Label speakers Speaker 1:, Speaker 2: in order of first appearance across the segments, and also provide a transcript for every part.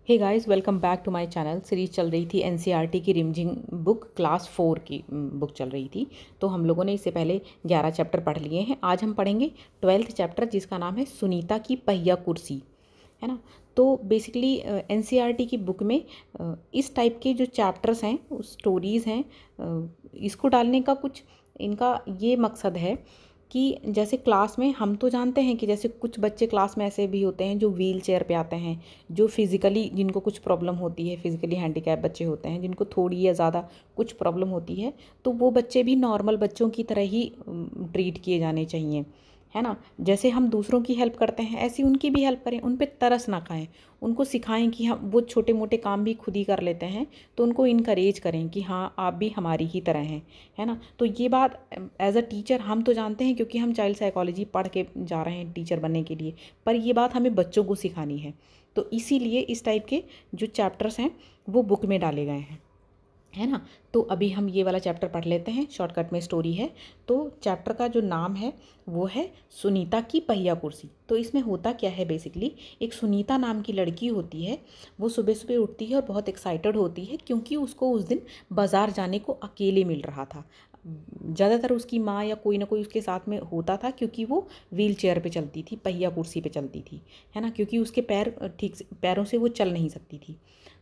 Speaker 1: Hey guys, welcome back to my channel. Series चल रही थी एनसीईआरटी की रिमजिंग बुक क्लास 4 की बुक चल रही थी। तो हम लोगों ने इससे पहले 11 चैप्टर पढ़ लिए हैं। आज हम पढ़ेंगे 12th चैप्टर, जिसका नाम है सुनीता की पहिया कुर्सी, है ना। तो बेसिकली एनसीईआरटी की बुक में इस टाइप के जो चैप्टर्स हैं, स्टोरीज़ हैं, इसको डालने का कुछ इनका ये मकसद है कि जैसे क्लास में हम तो जानते हैं कि जैसे कुछ बच्चे क्लास में ऐसे भी होते हैं जो व्हील चेयर पे आते हैं, जो फिज़िकली जिनको कुछ प्रॉब्लम होती है, फिज़िकली हैंडीकैप बच्चे होते हैं जिनको थोड़ी या ज़्यादा कुछ प्रॉब्लम होती है, तो वो बच्चे भी नॉर्मल बच्चों की तरह ही ट्रीट किए जाने चाहिए, है ना। जैसे हम दूसरों की हेल्प करते हैं ऐसी उनकी भी हेल्प करें, उन पे तरस ना खाएं, उनको सिखाएं कि हम वो छोटे मोटे काम भी खुद ही कर लेते हैं, तो उनको इनकरेज करें कि हाँ आप भी हमारी ही तरह हैं, है ना। तो ये बात एज अ टीचर हम तो जानते हैं क्योंकि हम चाइल्ड साइकोलॉजी पढ़ के जा रहे हैं टीचर बनने के लिए, पर ये बात हमें बच्चों को सिखानी है। तो इसीलिए इस टाइप के जो चैप्टर्स हैं वो बुक में डाले गए हैं, है ना। तो अभी हम ये वाला चैप्टर पढ़ लेते हैं, शॉर्टकट में स्टोरी है। तो चैप्टर का जो नाम है वो है सुनीता की पहिया कुर्सी। तो इसमें होता क्या है, बेसिकली एक सुनीता नाम की लड़की होती है। वो सुबह सुबह उठती है और बहुत एक्साइटेड होती है क्योंकि उसको उस दिन बाज़ार जाने को अकेले मिल रहा था। ज़्यादातर उसकी माँ या कोई ना कोई उसके साथ में होता था क्योंकि वो व्हील चेयर पे चलती थी, पहिया कुर्सी पे चलती थी, है ना, क्योंकि उसके पैर ठीक से पैरों से वो चल नहीं सकती थी।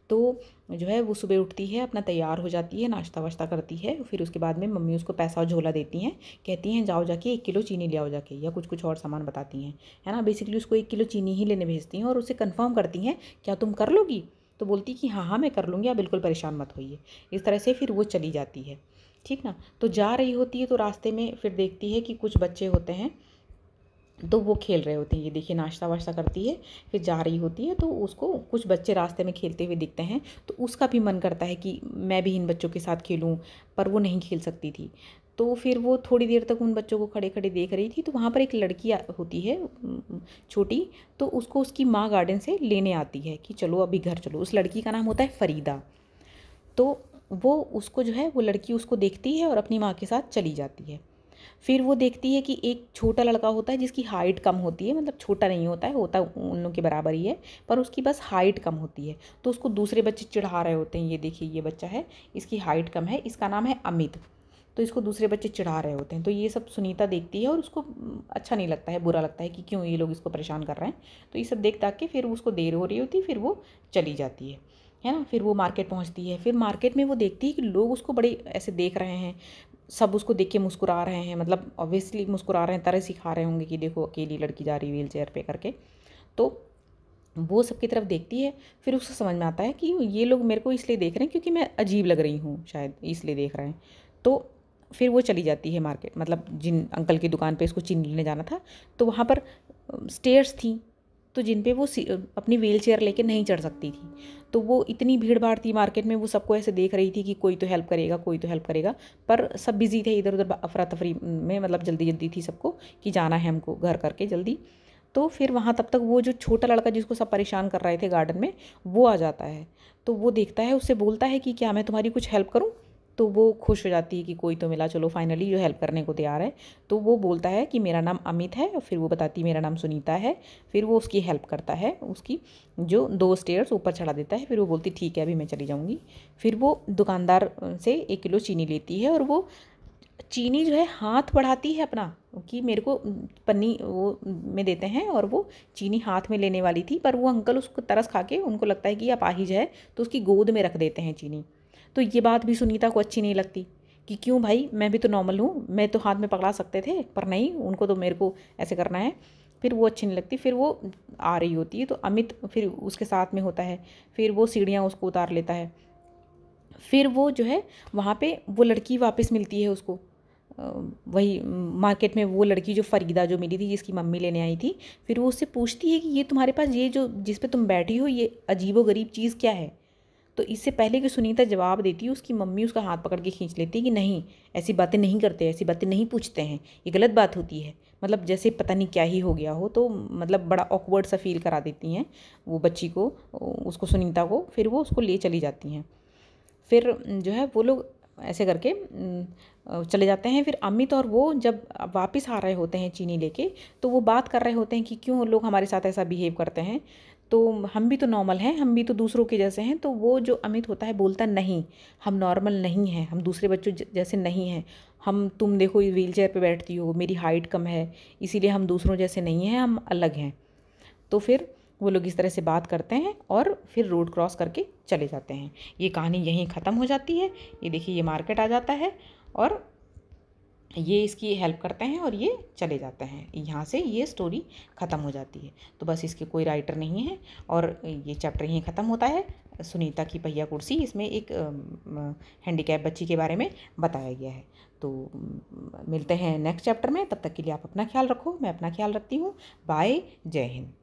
Speaker 1: तो जो है वो सुबह उठती है, अपना तैयार हो जाती है, नाश्ता वाश्ता करती है, फिर उसके बाद में मम्मी उसको पैसा और झोला देती हैं, कहती हैं जाओ जाके 1 किलो चीनी ले आओ जाके, या कुछ कुछ और सामान बताती हैं, है ना। बेसिकली उसको 1 किलो चीनी ही लेने भेजती हैं और उसे कंफर्म करती हैं क्या तुम कर लोगी। तो बोलती कि हाँ हाँ मैं कर लूँगी, आप बिल्कुल परेशान मत होइए। इस तरह से फिर वो चली जाती है, ठीक ना। तो जा रही होती है तो रास्ते में फिर देखती है कि कुछ बच्चे होते हैं, तो वो खेल रहे होते हैं। ये देखिए नाश्ता वाश्ता करती है, फिर जा रही होती है, तो उसको कुछ बच्चे रास्ते में खेलते हुए दिखते हैं, तो उसका भी मन करता है कि मैं भी इन बच्चों के साथ खेलूं, पर वो नहीं खेल सकती थी। तो फिर वो थोड़ी देर तक उन बच्चों को खड़े खड़े देख रही थी, तो वहाँ पर एक लड़की होती है छोटी, तो उसको उसकी माँ गार्डन से लेने आती है कि चलो अभी घर चलो। उस लड़की का नाम होता है फरीदा। तो वो उसको जो है, वो लड़की उसको देखती है और अपनी माँ के साथ चली जाती है। फिर वो देखती है कि एक छोटा लड़का होता है जिसकी हाइट कम होती है, मतलब छोटा नहीं होता है, होता उन लोग के बराबर ही है, पर उसकी बस हाइट कम होती है। तो उसको दूसरे बच्चे चिढ़ा रहे होते हैं, ये देखिए ये बच्चा है, इसकी हाइट कम है, इसका नाम है अमित। तो इसको दूसरे बच्चे चिढ़ा रहे होते हैं। तो ये सब सुनीता देखती है और उसको अच्छा नहीं लगता है, बुरा लगता है कि क्यों ये लोग इसको परेशान कर रहे हैं। तो ये सब देख दाख के फिर उसको देर हो रही होती है, फिर वो चली जाती है ना। फिर वो मार्केट पहुंचती है। फिर मार्केट में वो देखती है कि लोग उसको बड़े ऐसे देख रहे हैं, सब उसको देख के मुस्कुरा रहे हैं, मतलब ऑब्वियसली मुस्कुरा रहे हैं, तरह सिखा रहे होंगे कि देखो अकेली लड़की जा रही है व्हील चेयर पे करके। तो वो सबकी तरफ देखती है। फिर उसको समझ में आता है कि ये लोग मेरे को इसलिए देख रहे हैं क्योंकि मैं अजीब लग रही हूँ, शायद इसलिए देख रहे हैं। तो फिर वो चली जाती है मार्केट, मतलब जिन अंकल की दुकान पे इसको चीनी लेने जाना था, तो वहाँ पर स्टेयर्स थी, तो जिन पे वो अपनी व्हील चेयर लेके नहीं चढ़ सकती थी। तो वो इतनी भीड़ भाड़ थी मार्केट में, वो सबको ऐसे देख रही थी कि कोई तो हेल्प करेगा, कोई तो हेल्प करेगा, पर सब बिजी थे इधर उधर अफरा तफरी में, मतलब जल्दी जल्दी थी सबको कि जाना है हमको घर करके जल्दी। तो फिर वहाँ तब तक वो जो छोटा लड़का जिसको सब परेशान कर रहे थे गार्डन में, वो आ जाता है। तो वो देखता है, उससे बोलता है कि क्या मैं तुम्हारी कुछ हेल्प करूँ। तो वो खुश हो जाती है कि कोई तो मिला, चलो फाइनली जो हेल्प करने को तैयार है। तो वो बोलता है कि मेरा नाम अमित है, और फिर वो बताती है मेरा नाम सुनीता है। फिर वो उसकी हेल्प करता है, उसकी जो 2 स्टेयर्स ऊपर चढ़ा देता है। फिर वो बोलती ठीक है अभी मैं चली जाऊँगी। फिर वो दुकानदार से 1 किलो चीनी लेती है, और वो चीनी जो है हाथ बढ़ाती है अपना कि मेरे को पन्नी वो में देते हैं, और वो चीनी हाथ में लेने वाली थी, पर वो अंकल उसको तरस खा के, उनको लगता है कि अपाहिज है, तो उसकी गोद में रख देते हैं चीनी। तो ये बात भी सुनीता को अच्छी नहीं लगती कि क्यों भाई, मैं भी तो नॉर्मल हूँ, मैं तो हाथ में पकड़ा सकते थे, पर नहीं, उनको तो मेरे को ऐसे करना है। फिर वो अच्छी नहीं लगती। फिर वो आ रही होती है, तो अमित फिर उसके साथ में होता है। फिर वो सीढ़ियाँ उसको उतार लेता है। फिर वो जो है वहाँ पे वो लड़की वापस मिलती है उसको, वही मार्केट में वो लड़की जो फरीदा जो मिली थी, जिसकी मम्मी लेने आई थी। फिर वो उससे पूछती है कि ये तुम्हारे पास ये जो जिस पे तुम बैठी हो, ये अजीबोगरीब चीज़ क्या है। तो इससे पहले कि सुनीता जवाब देती है, उसकी मम्मी उसका हाथ पकड़ के खींच लेती है कि नहीं, ऐसी बातें नहीं करते, ऐसी बातें नहीं पूछते हैं, ये गलत बात होती है। मतलब जैसे पता नहीं क्या ही हो गया हो, तो मतलब बड़ा ऑकवर्ड सा फील करा देती हैं वो बच्ची को, उसको, सुनीता को। फिर वो उसको ले चली जाती हैं। फिर जो है वो लोग ऐसे करके चले जाते हैं। फिर अमित और वो जब वापस आ रहे होते हैं चीनी लेके, तो वो बात कर रहे होते हैं कि क्यों लोग हमारे साथ ऐसा बिहेव करते हैं। तो हम भी तो नॉर्मल हैं, हम भी तो दूसरों के जैसे हैं। तो वो जो अमित होता है बोलता नहीं, हम नॉर्मल नहीं हैं, हम दूसरे बच्चों जैसे नहीं हैं, तुम देखो व्हील चेयर पर बैठती हो, मेरी हाइट कम है, इसीलिए हम दूसरों जैसे नहीं हैं, हम अलग हैं। तो फिर वो लोग इस तरह से बात करते हैं और फिर रोड क्रॉस करके चले जाते हैं। ये कहानी यहीं ख़त्म हो जाती है। ये देखिए, ये मार्केट आ जाता है और ये इसकी हेल्प करते हैं और ये चले जाते हैं। यहाँ से ये स्टोरी ख़त्म हो जाती है। तो बस इसके कोई राइटर नहीं है और ये चैप्टर यहीं ख़त्म होता है। सुनीता की पहिया कुर्सी, इसमें एक हैंडीकैप बच्ची के बारे में बताया गया है। तो मिलते हैं नेक्स्ट चैप्टर में। तब तक के लिए आप अपना ख्याल रखो, मैं अपना ख्याल रखती हूँ। बाय, जय हिंद।